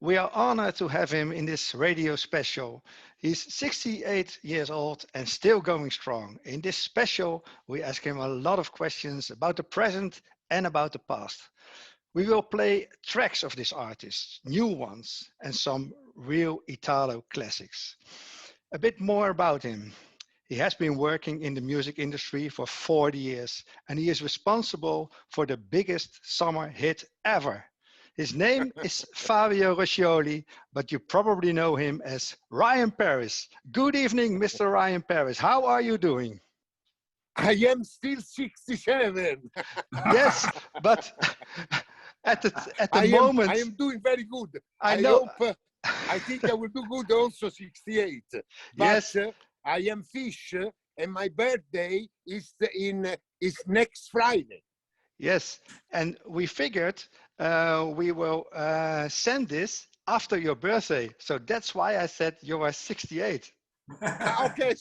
We are honored to have him in this radio special. He's 68 years old and still going strong. In this special, we ask him a lot of questions about the present and about the past. We will play tracks of this artist, new ones, and some real Italo classics. A bit more about him. He has been working in the music industry for 40 years and he is responsible for the biggest summer hit ever. His name is Fabio Roscioli, but you probably know him as Ryan Paris. Good evening, Mr. Ryan Paris. How are you doing? I am still 67. Yes, but at the I moment, am doing very good. I I know. hope, I think I will do good also 68. But Yes, I am fish and my birthday is next Friday. yes, and we figured we will send this after your birthday. So that's why I said you are 68. Okay.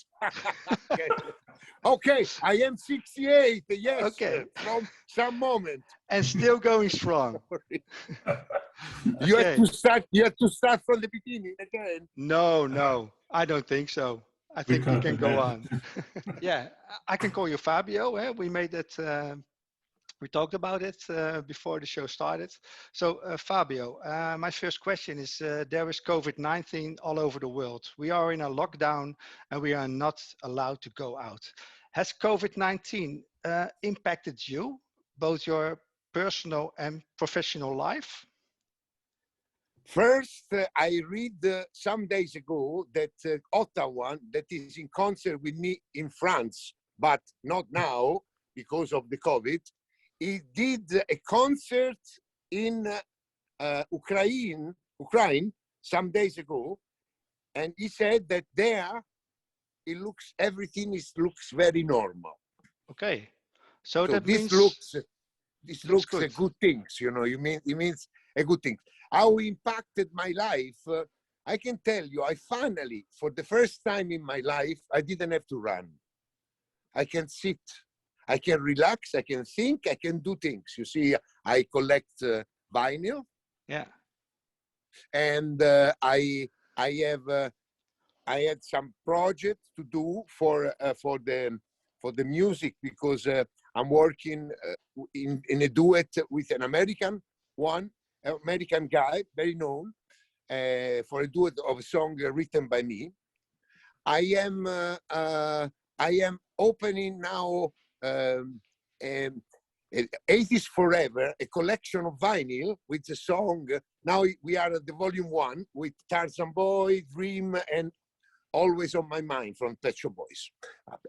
Okay. Okay, I am 68, yes, Okay, from some moment. and still going strong. Okay. You have to start from the beginning again. No, no, I don't think so. I We think we can't can go on. imagine. Yeah, I can call you Fabio. We made it. We talked about it before the show started. So, Fabio, my first question is: there is COVID-19 all over the world. We are in a lockdown, and we are not allowed to go out. Has COVID-19 impacted you, both your personal and professional life? First, I read some days ago that Ottawa, that is in concert with me in France, but not now because of the COVID, he did a concert in Ukraine some days ago, and he said that there everything looks very normal. Okay, so So that means this looks looks a good. good things, you know. It means a good thing. How impacted my life? I can tell you, I finally, for the first time in my life, I didn't have to run. I can sit, I can relax, I can think, I can do things. You see, I collect vinyl, Yeah. and I had some projects to do for the music because I'm working in a duet with an American guy, very known, for a duet of a song written by me. I am opening now um, um, 80s Forever, a collection of vinyl with the song. Now we are at the volume 1 with Tarzan Boy, Dream, and Always on My Mind from Pet Shop Boys,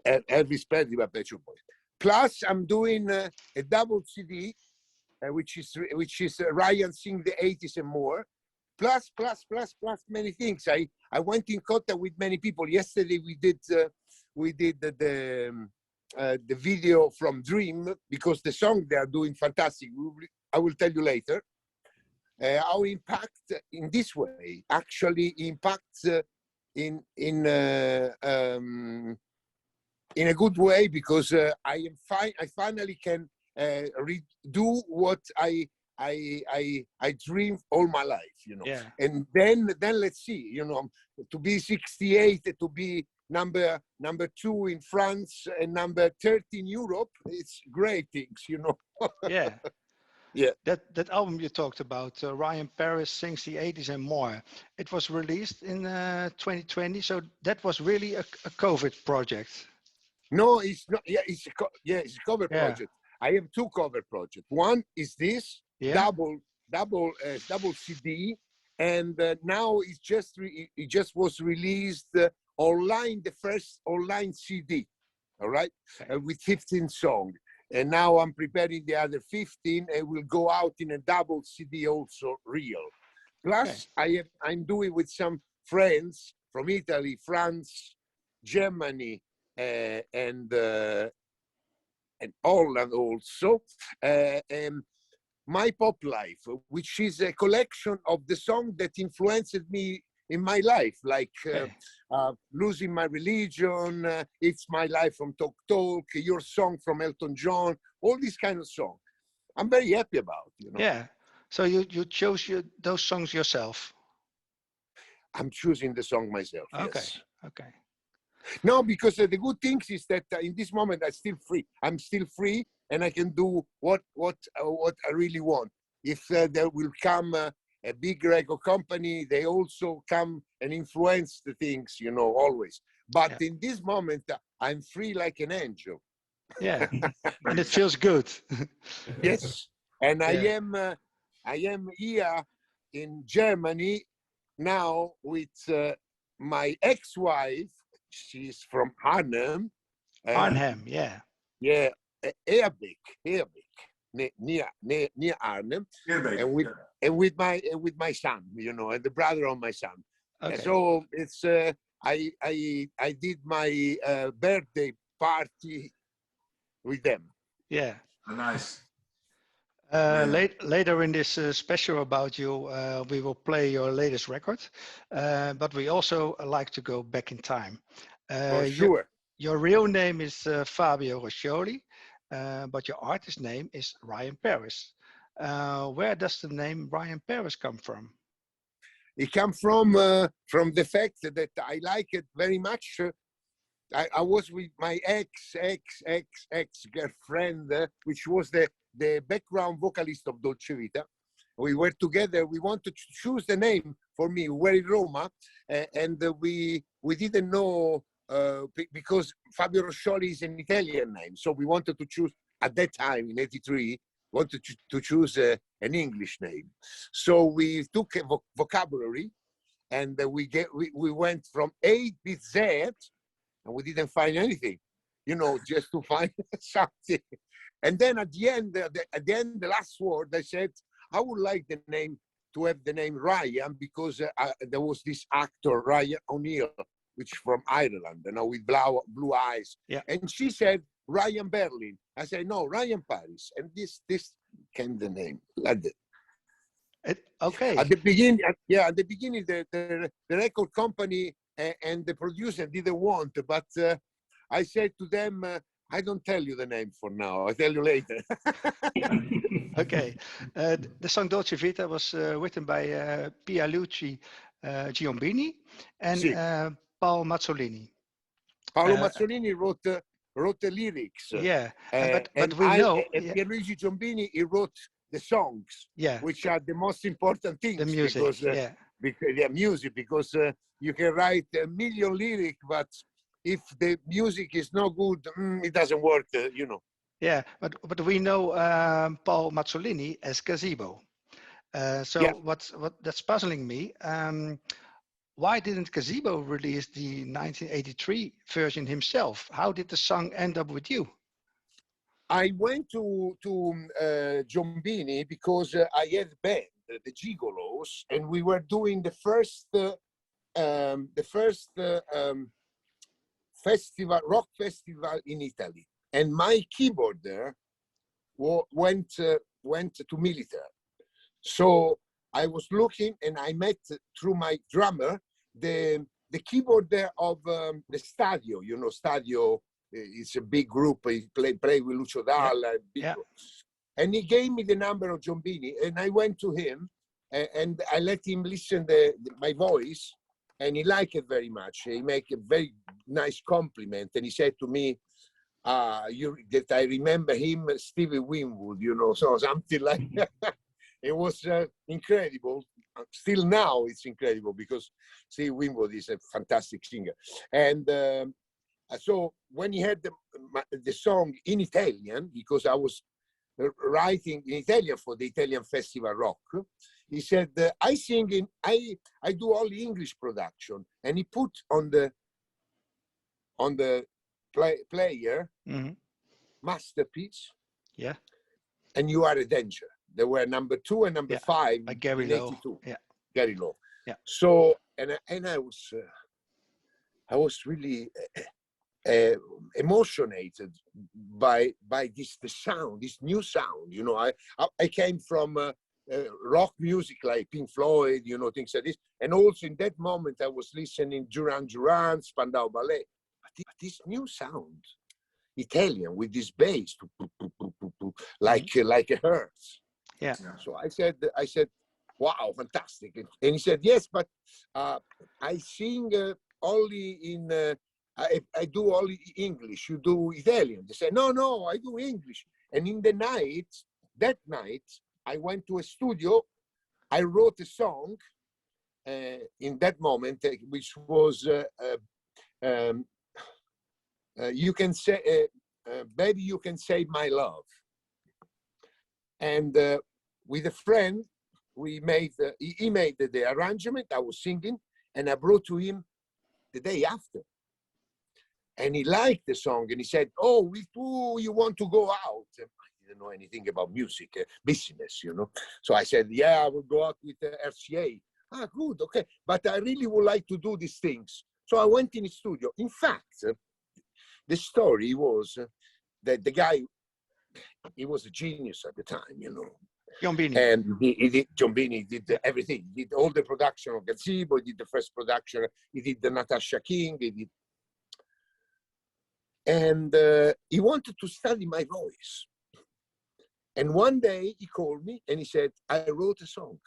Elvis Presley by Pet Shop Boys. Plus, I'm doing a double CD, which is Ryan Sing the 80s and more. Plus many things. I went in contact with many people. Yesterday we did the video from Dream because the song they are doing fantastic. I will tell you later. Our impact in this way actually impacts in a good way because I finally can do what I dreamed all my life, you know. Yeah. And then let's see, you know, to be 68, to be number 2 in France and number 30 in Europe, it's great things, you know. Yeah. Yeah. That album you talked about, Ryan Paris Sings the 80s and More, it was released in 2020. So that was really a COVID project. No, it's not. Yeah, it's a cover Yeah. project. I have 2 cover projects. One is this Yeah. double CD, and now it just was released online, the first online CD. All right, Okay. with 15 songs, and now I'm preparing the other 15, and will go out in a double CD also real. Okay. Plus, I'm doing with some friends from Italy, France, Germany, and Holland also, My Pop Life, which is a collection of the songs that influenced me in my life, like Okay. Losing My Religion, It's My Life from Talk Talk, Your Song from Elton John, all these kind of songs. I'm very happy about, you know. Yeah. So you chose those songs yourself? I'm choosing the song myself. Okay, Yes. okay. No, because the good things is that in this moment I'm still free. I'm still free, and I can do what I really want. If there will come a big record company, they also come and influence the things, always. But Yeah, in this moment, I'm free like an angel. yeah, and it feels good. Yes, and Yeah, I am here in Germany now with my ex-wife. She's from Arnhem. Uh, Arnhem. Yeah, yeah, Eerbeek, near Arnhem, and with my son, and the brother of my son. And okay. so it's I did my birthday party with them. Yeah. Nice. Later in this special about you, we will play your latest record, but we also like to go back in time. For Your, sure. your real name is Fabio Roscioli, but your artist name is Ryan Paris. Where does the name Ryan Paris come from? It comes from the fact that I like it very much. I was with my ex girlfriend, which was the background vocalist of Dolce Vita. We were together. We wanted to choose the name for me. We were in Roma, and we didn't know because Fabio Roscioli is an Italian name. So we wanted to choose at that time in '83. Wanted to choose an English name. So we took a vocabulary, and we went from A to Z, and we didn't find anything, just to find something. And then at the end, the last word, I said, I would like the name to have the name Ryan, because there was this actor, Ryan O'Neill, which from Ireland, with blue eyes. Yeah. And she said, Ryan Berlin. I said, no, Ryan Paris. And this came the name. Like that. Okay. At the beginning, the record company and the producer didn't want, but I said to them, I don't tell you the name for now. I'll tell you later. Okay. The song Dolce Vita was written by Pierluigi Giombini and Sì. Paul Mazzolini. Paolo Mazzolini wrote the lyrics. Yeah, but and we know Pierluigi Giombini, he wrote the songs, yeah, which are the most important things. the music. Because music, because you can write a million lyrics, but if the music is not good, it doesn't work. Yeah, but we know Paul Mazzolini as Gazebo. So Yeah. what that's puzzling me. Why didn't Gazebo release the 1983 version himself? How did the song end up with you? I went to Giombini because I had a band, the Gigolos, and we were doing the first rock festival in Italy, and my keyboarder went to military. So I was looking, and I met through my drummer the keyboarder of the Stadio. Stadio is a big group. He play with Lucio Dalla. Yeah. And he gave me the number of Giombini, and I went to him, and I let him listen my voice, and he liked it very much. He made a very nice compliment, and he said to me, that I remember him, Stevie Winwood, so something like that. It was incredible. Still now it's incredible, because Stevie Winwood is a fantastic singer. And so when he had the song in Italian, because I was writing in Italian for the Italian Festival Rock, he said, I do all the English production. And he put on the player, Masterpiece, yeah, and You Are a Danger. There were number 2 and number 5 by Gary in Lowe. 82. Yeah, Gary Lowe. Yeah. So and I was really emotionated by the sound, this new sound. I came from rock music like Pink Floyd, things like this, and also in that moment I was listening Duran Duran, Spandau Ballet, but this new sound, Italian, with this bass, like a Hertz. Yeah. So I said, wow, fantastic. And he said, yes, but I sing only in, I do only English. You do Italian. They said, no, I do English. And in the night, that night, I went to a studio. I wrote a song in that moment, which was, you can say, baby, you can save my love. And with a friend, we made, he made the arrangement, I was singing, and I brought to him the day after. And he liked the song, and he said, oh, with who you want to go out? And I didn't know anything about music, business, you know. So I said, yeah, I will go out with RCA. Ah, good, okay. But I really would like to do these things. So I went in the studio. In fact, the story was that the guy, he was a genius at the time, you know. Giombini. And he did, Giombini did everything. He did all the production of Gazebo, he did the first production, he did the Natasha King, he did. And he wanted to study my voice. And one day he called me and he said, I wrote a song,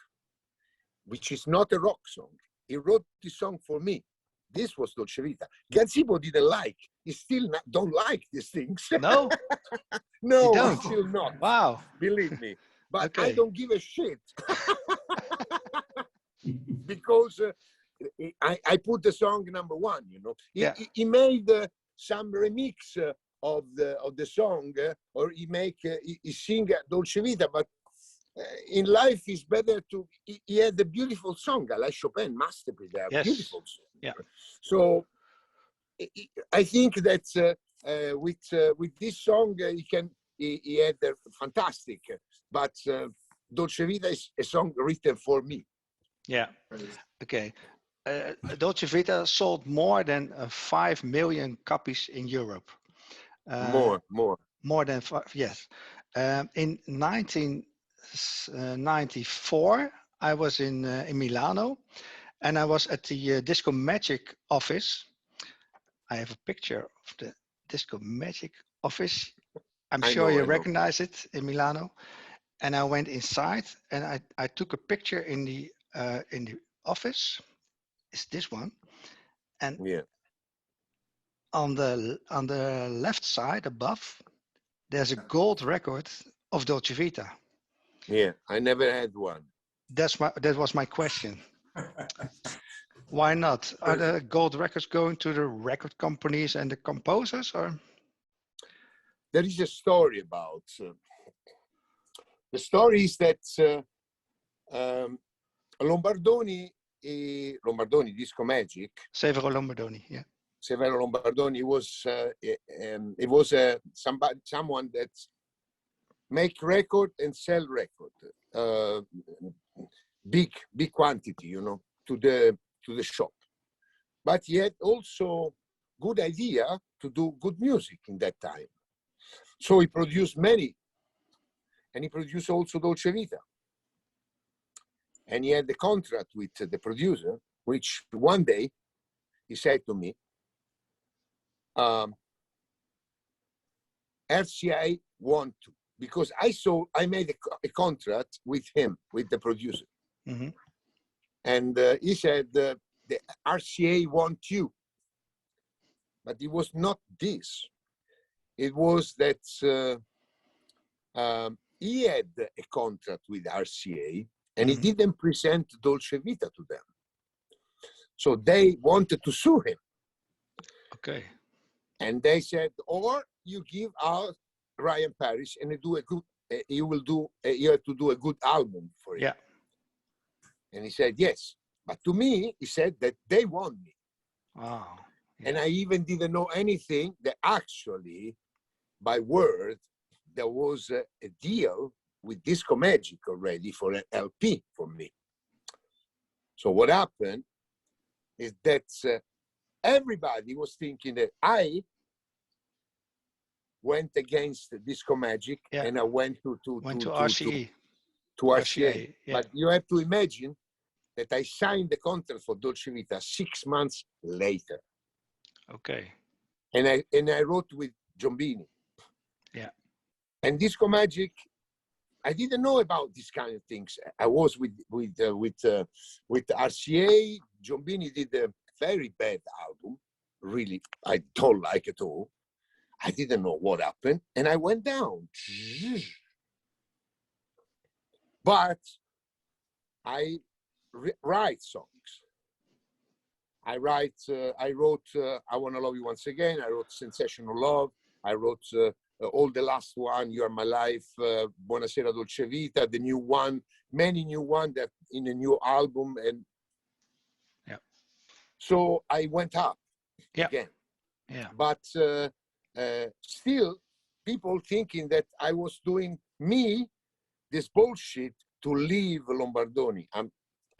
which is not a rock song. He wrote this song for me. This was Dolce Vita. Gazebo didn't like. He still don't like these things. No? No, You don't? still not. Wow. Believe me. But Okay. I don't give a shit. Because I put the song number one, you know. He made some remix of the song, or he sing Dolce Vita, but in life it's better to, he had a beautiful song, like Chopin, masterpiece, they are beautiful songs. Yeah. So I think that with this song he had a fantastic, but Dolce Vita is a song written for me. Yeah. Okay. Dolce Vita sold more than 5 million copies in Europe. More. More than 5, yes. In 1994, I was in Milano, and I was at the Disco Magic office. I have a picture of the Disco Magic office. I'm sure you recognize it in Milano. And I went inside, and I took a picture in the office. It's this one, and on the left side above, there's a gold record of Dolce Vita. Yeah, I never had one. That was my question. Why not? Are the gold records going to the record companies and the composers, or? There is a story about. The story is that Lombardoni Disco Magic. Severo Lombardoni, yeah. Severo Lombardoni was someone that make record and sell record, big quantity, you know, to the shop. But he had also good idea to do good music in that time. So he produced many, and he produced also Dolce Vita. And he had the contract with the producer, which one day he said to me, RCI want to, because I made a contract with him, with the producer. Mm-hmm. And he said, the RCA want you. But it was not this. It was that he had a contract with RCA, and he didn't present Dolce Vita to them. So they wanted to sue him. Okay. And they said, or you give out Ryan Paris and you have to do a good album for him. Yeah. And he said, yes. But to me, he said that they want me. Oh. Yeah. And I even didn't know anything that actually, by word, there was a deal with Disco Magic already for an LP for me. So what happened is that everybody was thinking that I went against Disco Magic, and I went to RCA. To RCA. Yeah. But you have to imagine that I signed the contract for Dolce Vita 6 months later. Okay. And I wrote with Giombini. Yeah. And Disco Magic I didn't know about these kind of things. I was with RCA. John Bini did a very bad album. Really, I don't like it all. I didn't know what happened, and I went down. But I write songs. I wrote I Wanna Love You Once Again. I wrote Sensational Love. I wrote all the last one, You Are My Life, Buonasera Dolce Vita, the new one, many new one that in a new album. And yeah. So I went up again. Yeah. But still, people thinking that I was doing this bullshit to leave Lombardoni.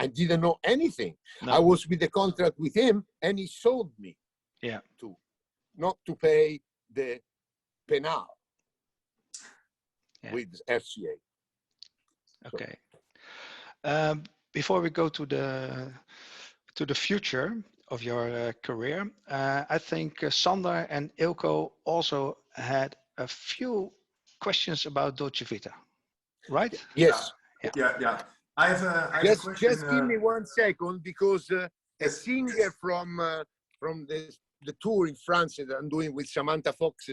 I didn't know anything. No. I was with the contract with him, and he sold me. Yeah. Not to pay the penal with FCA. Okay. So. Before we go to the future of your career, I think Sander and Eelco also had a few questions about Dolce Vita, right? Yes. Yeah. I have a question. Just give me 1 second, because a singer from the tour in France that I'm doing with Samantha Fox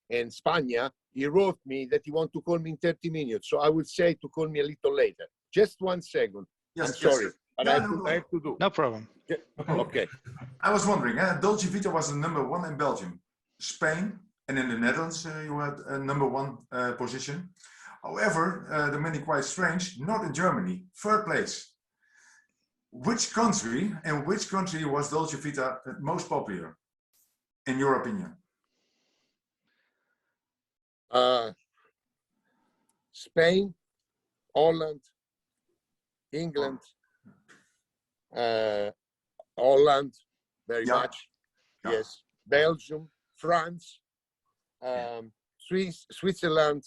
in Spagna, he wrote me that he wants to call me in 30 minutes. So I would say to call me a little later. Just 1 second. Yes, I'm sorry, but I have to do. No problem. Okay. I was wondering, Dolce Vita was the #1 in Belgium, Spain, and in the Netherlands you had a #1 position. However, the many quite strange, not in Germany, 3rd place. Which country was Dolce Vita most popular, in your opinion? Spain, Holland, England, Holland, very much. Yeah. Yes, Belgium, France, Switzerland,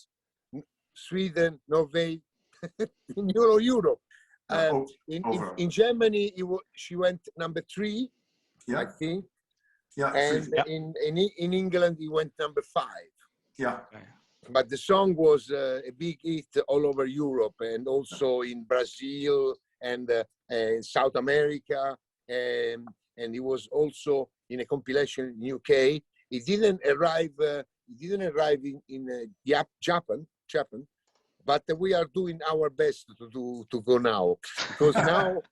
Sweden, Norway, in Europe. In Germany, she went #3, I think. Yeah. And in England, he went #5. Yeah. But the song was a big hit all over Europe, and also in Brazil and South America, and it was also in a compilation in UK. It didn't arrive. In Japan, but we are doing our best to go now, because now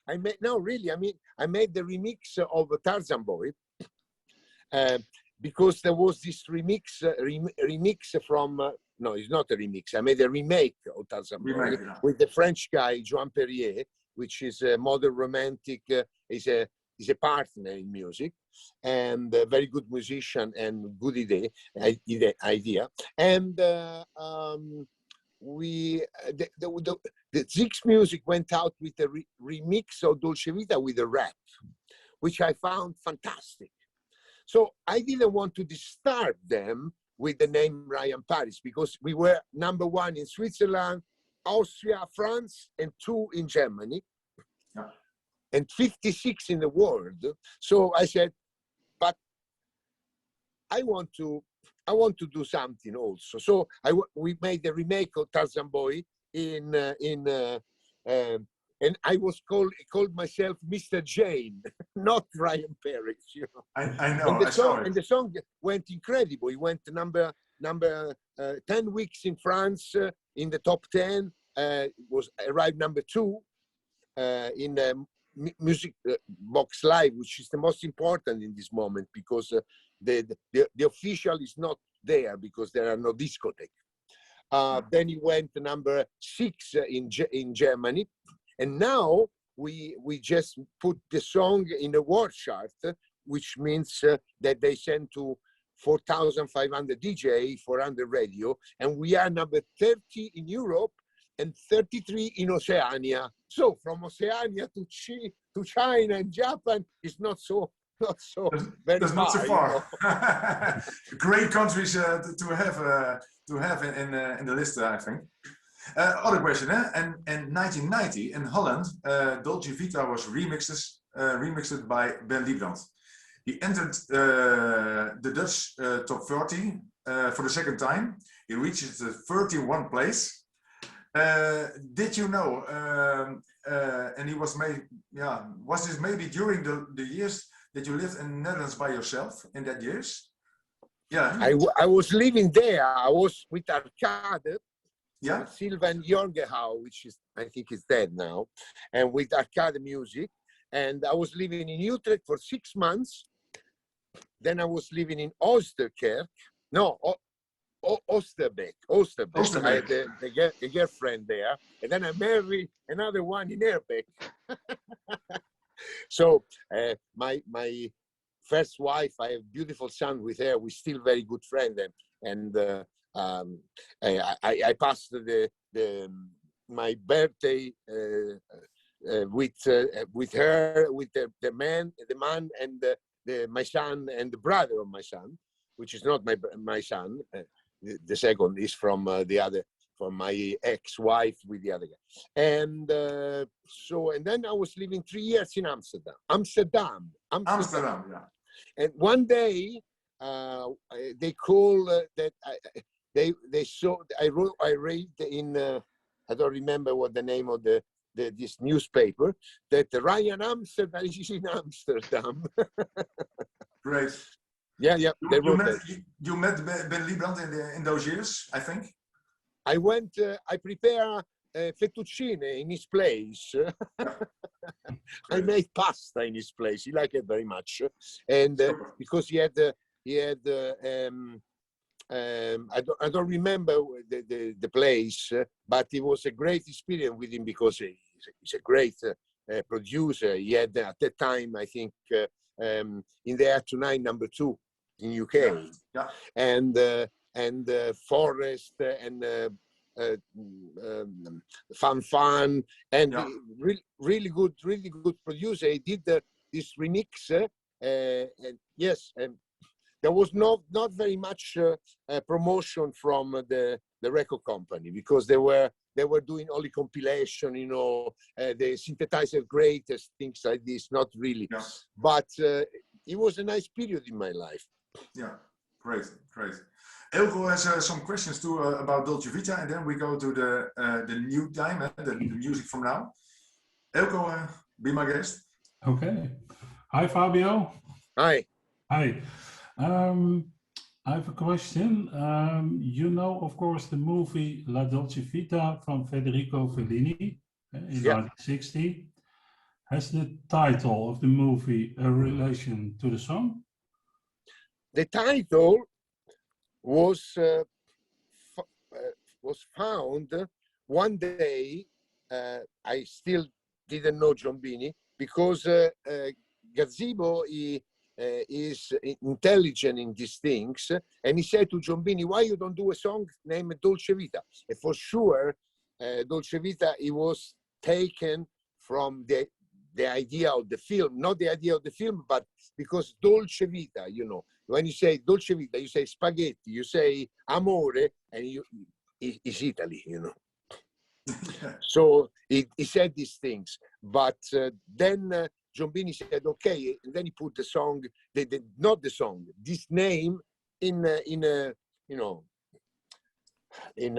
I made the remix of Tarzan Boy, because there was this remix from no, it's not a remix. I made a remake of Tarzan Boy with the French guy Joan Perrier, which is a modern romantic. Is a partner in music, and a very good musician and good idea. And the Zix Music went out with a remix of Dolce Vita with a rap, which I found fantastic. So I didn't want to disturb them with the name Ryan Paris, because we were #1 in Switzerland, Austria, France, and 2 in Germany. Yeah. And 56 in the world. So I said, but I want to do something also. So we made a remake of Tarzan Boy and I was called myself Mr. Jane, not Ryan Paris. You know. I know. And the song went incredible. It went number 10 weeks in France, in the top 10. Was arrived #2 in the music box live, which is the most important in this moment, because the official is not there because there are no discotheques. Then he went #6 in Germany, and now we just put the song in the world chart, which means that they send to 4,500 DJ, 400 radio, and we are #30 in Europe and 33 in Oceania. So from Oceania to China and Japan is not so very far. Not so far. You know? Great countries to have in the list, I think. Other question, and in 1990 in Holland, Dolce Vita was remixed by Ben Liebrand. He entered the Dutch top 30 for the second time. He reaches the 31 place. Did you know? And he was made. Yeah, was this maybe during the years that you lived in the Netherlands by yourself in that years? Yeah. I was living there. I was with Arcade, Yeah. with Sylvan Jorgehau, which is, I think, is dead now, and with Arcade Music. And I was living in Utrecht for 6 months. Then I was living in Oosterkerk. No, Oosterbeek. Oosterbeek. I had a girlfriend there. And then I married another one in Eerbeek. So my first wife, I have a beautiful son with her. We're still very good friends. And I passed my birthday with her, with the man, and my son and the brother of my son, which is not my son. The second is from from my ex-wife with the other guy. And and then I was living 3 years in Amsterdam. Amsterdam, yeah. And one day they call that they saw. I read in I don't remember what the name of this newspaper, that Ryan Amsterdam is in Amsterdam. Great. Yeah. You met Ben Liebrand in those years, I think. I went. I prepare fettuccine in his place. I made pasta in his place. He liked it very much, and because he had. I don't remember the place, but it was a great experience with him because he's a great producer. He had at that time, I think, in the Air Tonight #2 in UK, yeah. and Forest and Fan, and really good producer. He did this remix, and yes. There was not very much promotion from the record company, because they were doing only compilation, the synthesizer greatest, things like this. Not really, but it was a nice period in my life. Yeah, great. Eelco has some questions too about Dolce Vita, and then we go to the new time, the music from now. Eelco, be my guest. Okay. Hi, Fabio. Hi. I have a question. You know, of course, the movie La Dolce Vita from Federico Fellini in 1960. Has the title of the movie a relation to the song? The title was found one day. I still didn't know Giombini, because Gazzibo is intelligent in these things, and he said to Giombini, "Why you don't do a song named Dolce Vita?" And for sure, Dolce Vita, it was taken from the idea of the film, not the idea of the film, but because Dolce Vita, when you say Dolce Vita, you say spaghetti, you say amore, and it's Italy, So he said these things, but then Giombini said, okay, and then he put the song, not the song, this name in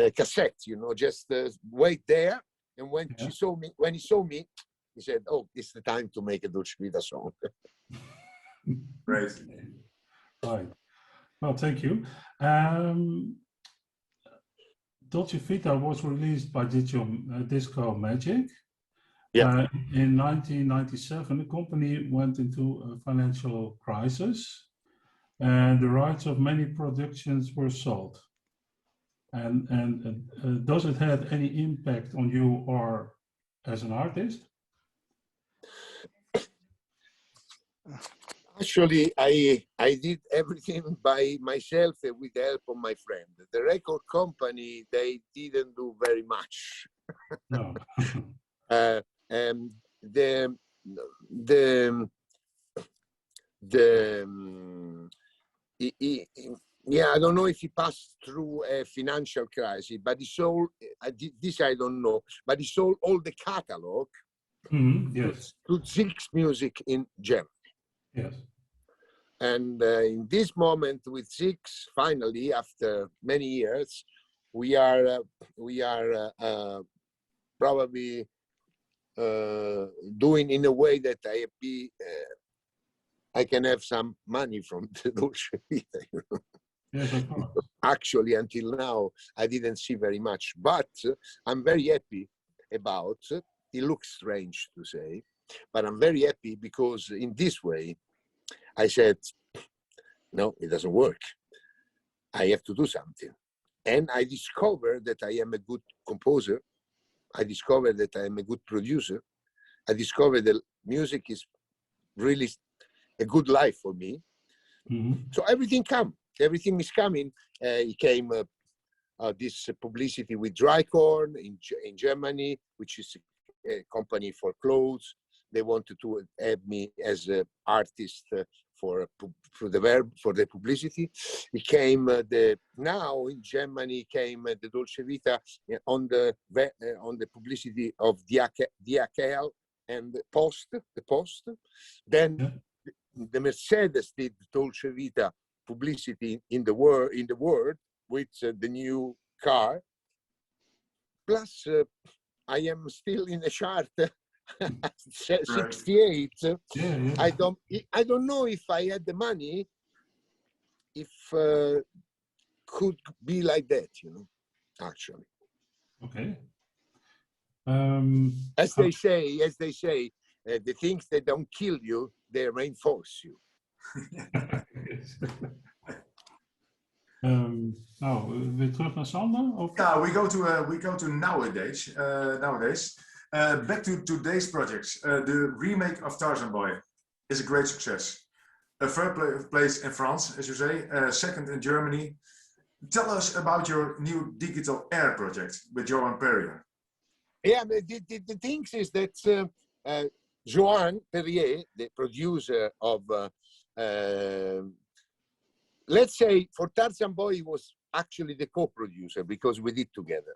a cassette, just wait there. And when he saw me, he said, "Oh, it's the time to make a Dolce Vita song." Great. Right. Well, thank you. Dolce Vita was released by Disco Magic. In 1997, the company went into a financial crisis, and the rights of many productions were sold. And does it have any impact on you or as an artist? Actually, I did everything by myself with the help of my friend. The record company, they didn't do very much. No. I don't know if he passed through a financial crisis, but he sold, this I don't know, but he sold all the catalog Yes. to Zix Music in Germany. Yes. And in this moment, with Six, finally, after many years, we are probably doing in a way that I can have some money from the Dolce Vita. You know? Yes, of course. Actually, until now, I didn't see very much, but I'm very happy about. It looks strange to say, but I'm very happy because in this way, I said, no, it doesn't work. I have to do something. And I discovered that I am a good composer. I discovered that I am a good producer. I discovered that music is really a good life for me. Mm-hmm. So everything is coming. It came this publicity with Drycorn in Germany, which is a company for clothes. They wanted to have me as an artist for the publicity. It came now in Germany came the Dolce Vita on the publicity of DHL and the Post. Then the Mercedes did Dolce Vita publicity in the world with the new car. Plus, I am still in the chart. 68. Yeah. I don't know if I had the money, if could be like that, you know, actually. Okay. As they say, the things that don't kill you, they reinforce you. Nou, weer terug naar Sander? Of? Yeah, we go to nowadays. Back to today's projects. The remake of Tarzan Boy is a great success. A third place in France, as you say, second in Germany. Tell us about your new Digital Air project with Johan Perrier. Yeah, the thing is that Johan Perrier, the producer of, let's say for Tarzan Boy, he was actually the co-producer because we did together.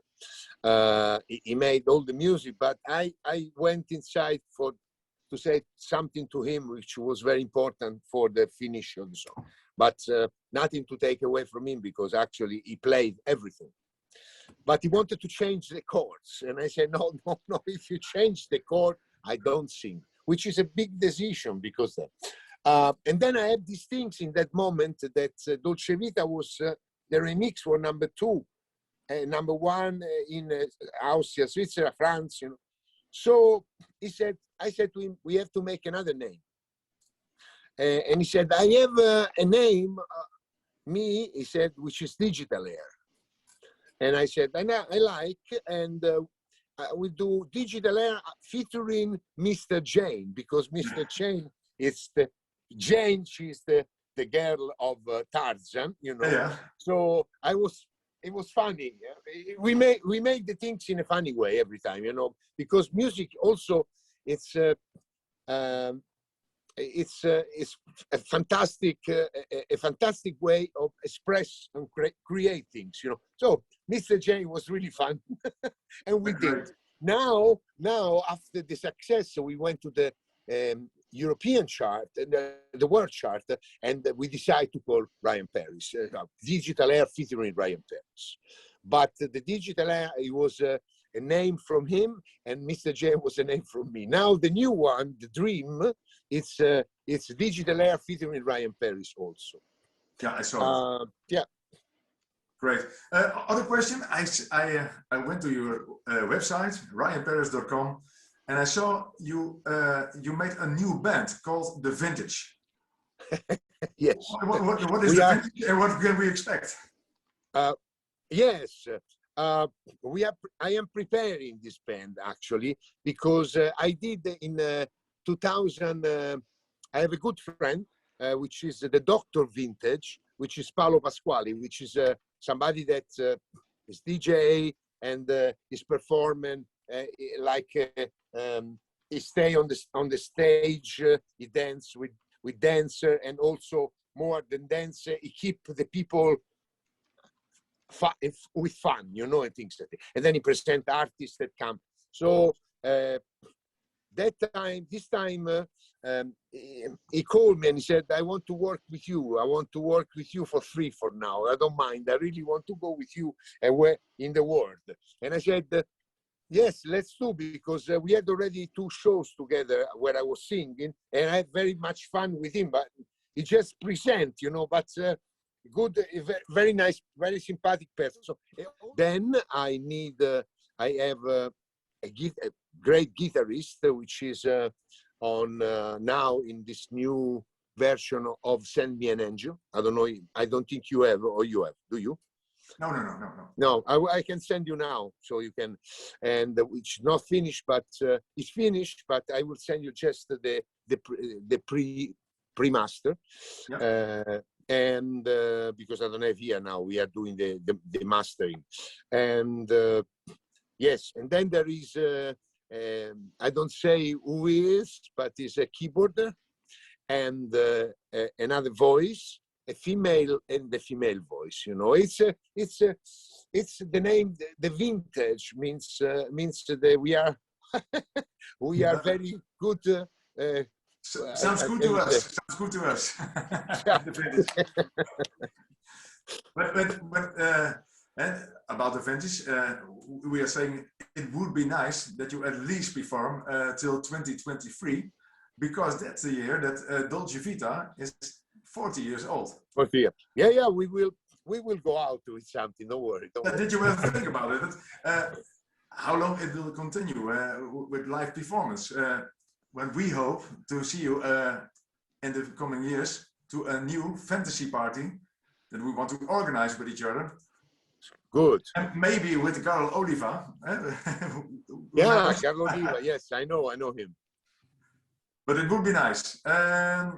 He made all the music, but I went inside to say something to him, which was very important for the finish of the song. But nothing to take away from him because actually he played everything. But he wanted to change the chords. And I said, no, if you change the chord, I don't sing, which is a big decision because and then I had these things in that moment that Dolce Vita was, the remix for number 2, number 1 in Austria, Switzerland, France, you know. So I said to him, we have to make another name. And he said, I have a name, he said, which is Digital Air. And I said, I like, and we do Digital Air featuring Mr. Jane, because Mr. Jane is Jane, she's the girl of Tarzan, you know. Yeah. So it was funny. We make the things in a funny way every time, you know, because music also, it's a fantastic way of express and create things, you know. So Mr. Jane was really fun, and we did. Now after the success, so we went to the European chart, the world chart, and we decided to call Ryan Paris, Digital Air featuring Ryan Paris. But the Digital Air, it was a name from him, and Mr. J was a name from me. Now the new one, the Dream, it's Digital Air featuring Ryan Paris also. Yeah, I saw it. Yeah. Great. Other question, I went to your website, ryanparis.com, and I saw you made a new band called The Vintage. Yes. What is The Vintage and what can we expect? Yes. I am preparing this band actually because I did in 2000. I have a good friend, which is the Dr. Vintage, which is Paolo Pasquali, which is somebody that is DJ and is performing like he stay on the stage, he dance with dancer, and also more than dancer, he keep the people with fun, you know, and things like that. And then he present artists that come. So this time, he called me and he said, I want to work with you. I want to work with you for free for now. I don't mind. I really want to go with you where in the world. And I said, yes, let's do, because we had already 2 shows together where I was singing, and I had very much fun with him. But he just present, you know, but good, very nice, very sympathetic person. So then I need, I have a great guitarist, which is on now in this new version of Send Me an Angel. I don't know, I don't think you have, or you have, do you? No. No, I can send you now, so you can, and it's not finished, but it's finished, but I will send you just the pre-master. Yeah. And because I don't have here now, we are doing the mastering. And yes, and then there is, I don't say who he is, but he's a keyboarder and another voice, a female and the female voice. You know, it's the name. The vintage means that we are we are very good. Sounds good to us. Sounds good to us. The vintage. But about the vintage, we are saying it would be nice that you at least perform till 2023, because that's the year that Dolce Vita is 40 years old. 40 years. Yeah, we will go out with something. Don't worry. Did you ever think about it? How long it will continue with live performance? When we hope to see you in the coming years to a new fantasy party that we want to organize with each other. Good. And maybe with Carl Oliva. Yeah, Carl Oliva. Yes, I know him. But it would be nice. I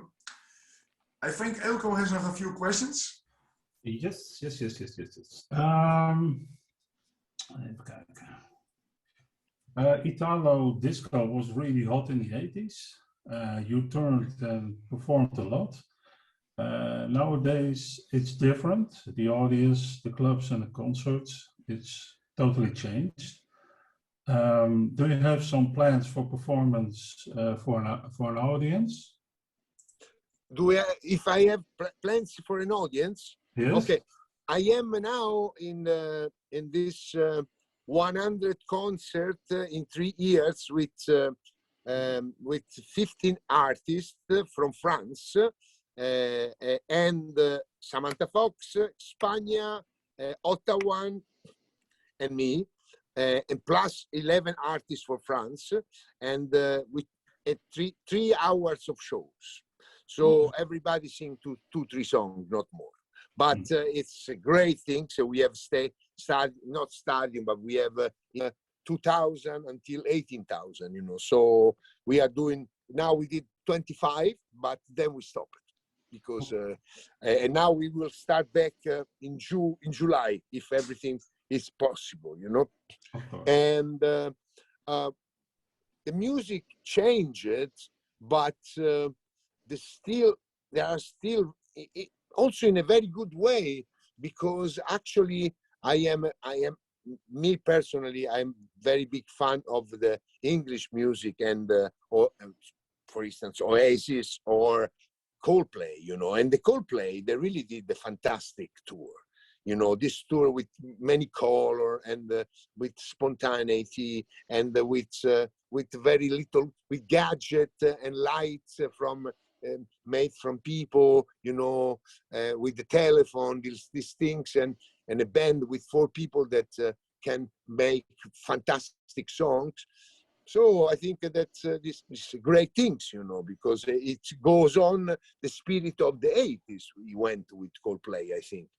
think Eelco has a few questions. Yes. Even kijken. Italo disco was really hot in the 80s. You turned and performed a lot. Nowadays, it's different. The audience, the clubs and the concerts, it's totally changed. Do you have some plans for performance for an audience? If I have plans for an audience? Yes. Okay. I am now in this 100 concert in 3 years with 15 artists from France and Samantha Fox, Spagna, Ottawa, and me, and plus 11 artists for France, and with 3 hours of shows. So everybody sing 2-3 songs, not more. But it's a great thing. So we have not stadium, but we have 2,000 until 18,000. You know, so we are doing now. We did 25, but then we stopped because and now we will start back in July if everything is possible. You know, and the music changed, but there are still. Also in a very good way, because actually me personally, I'm very big fan of the English music and or for instance Oasis or Coldplay, you know, and the Coldplay, they really did the fantastic tour, you know, this tour with many color and with spontaneity and with very little, with gadget and lights from made from people, you know, with the telephone, these things, and a band with 4 people that can make fantastic songs. So I think that this is great things, you know, because it goes on the spirit of the 80s. We went with Coldplay, I think.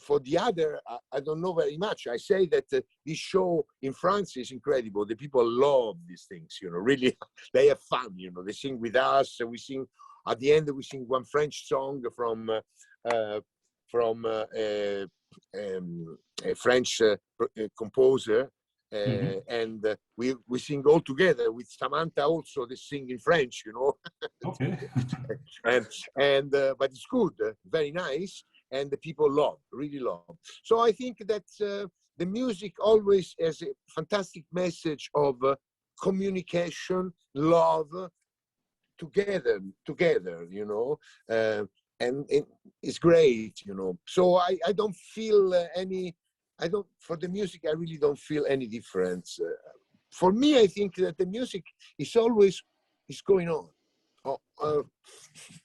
For the other, I don't know very much. I say that this show in France is incredible. The people love these things, you know, really, they have fun, you know, they sing with us. We sing, at the end, we sing one French song from a French composer. And we sing all together with Samantha also. They sing in French, you know. Okay. and but it's good, very nice. And the people really love. So I think that the music always has a fantastic message of communication, love, together, you know, and it's great, you know. So I don't feel for the music, I really don't feel any difference. For me, I think that the music is always going on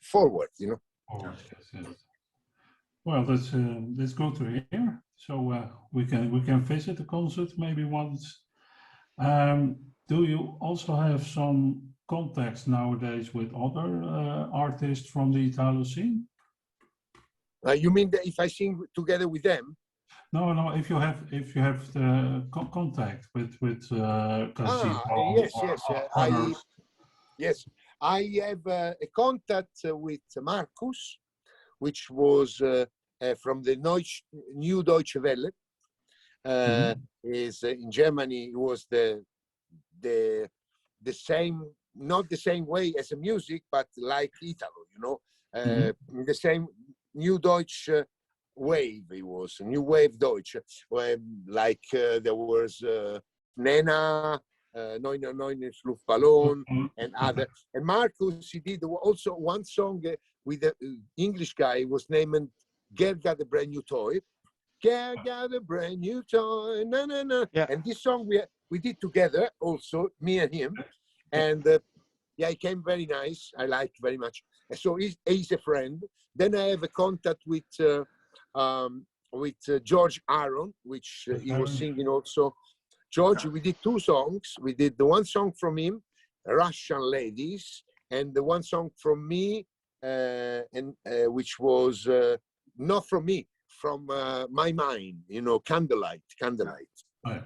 forward, you know. Oh, yes. Well, that's good to hear. So we can visit the concert maybe once. Do you also have some contacts nowadays with other artists from the Italo scene? You mean that if I sing together with them? No. If you have the contact with Casino Yes, or yes. others. Yes, I have a contact with Marcus, which was from the New Deutsche Welle. Is in Germany. It was the same, not the same way as a music, but like Italo, you know, the same New Deutsch wave. It was New Wave Deutsch, where like there was Nena, Neune Luftballon, and other. And Marcus, he did also one song with the English guy. It was named "Girl Got a Brand New Toy." Girl got a brand new toy, na na na. Yeah. And this song we did together, also me and him, and yeah, it came very nice. I liked very much. And so he's a friend. Then I have a contact with George Aaron, which he was singing also. George, we did two songs. We did the one song from him, Russian Ladies, and the one song from me, which was not from me, from my mind, you know, Candlelight. Oh,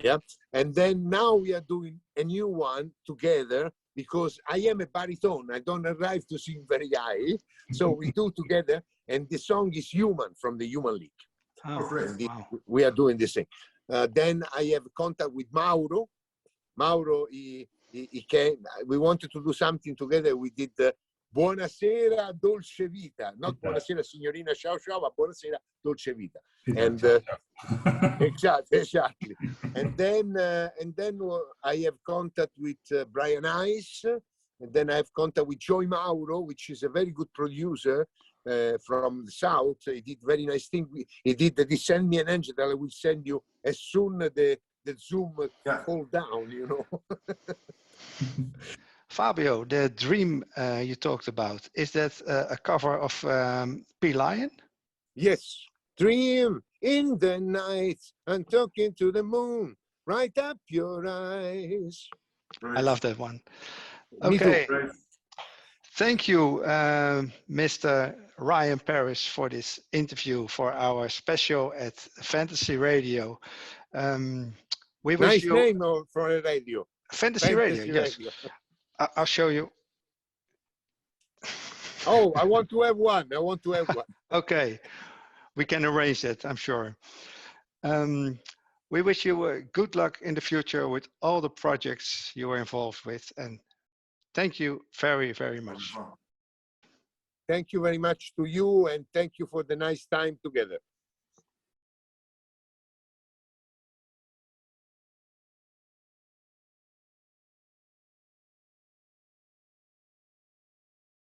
Yeah. And then now we are doing a new one together, because I am a baritone. I don't arrive to sing very high. So we do together, and the song is Human from the Human League. Oh, great. wow. We are doing this thing. Then I have contact with Mauro. Mauro, he came. We wanted to do something together. We did Buonasera Dolce Vita, not Buonasera Signorina Ciao Ciao, but Buonasera Dolce Vita. And exactly. And then I have contact with Brian Ice, and then I have contact with Joy Mauro, which is a very good producer from the South. He did very nice thing. He did the Send Me an Angel that I will send you as soon as the Zoom fall down, you know. Fabio, the dream you talked about, is that a cover of P. Lion? Yes. Dream in the night and talking to the moon. Right up your eyes. Great. I love that one. Me too. Okay. Great. Thank you, Mr. Ryan Paris, for this interview for our special at Fantasy Radio. We wish Nice you name for a radio. Fantasy Radio. Yes, Radio. I'll show you. Oh, I want to have one. Okay, we can arrange that, I'm sure. We wish you good luck in the future with all the projects you are involved with, and thank you very, very much. Thank you very much to you, and thank you for the nice time together.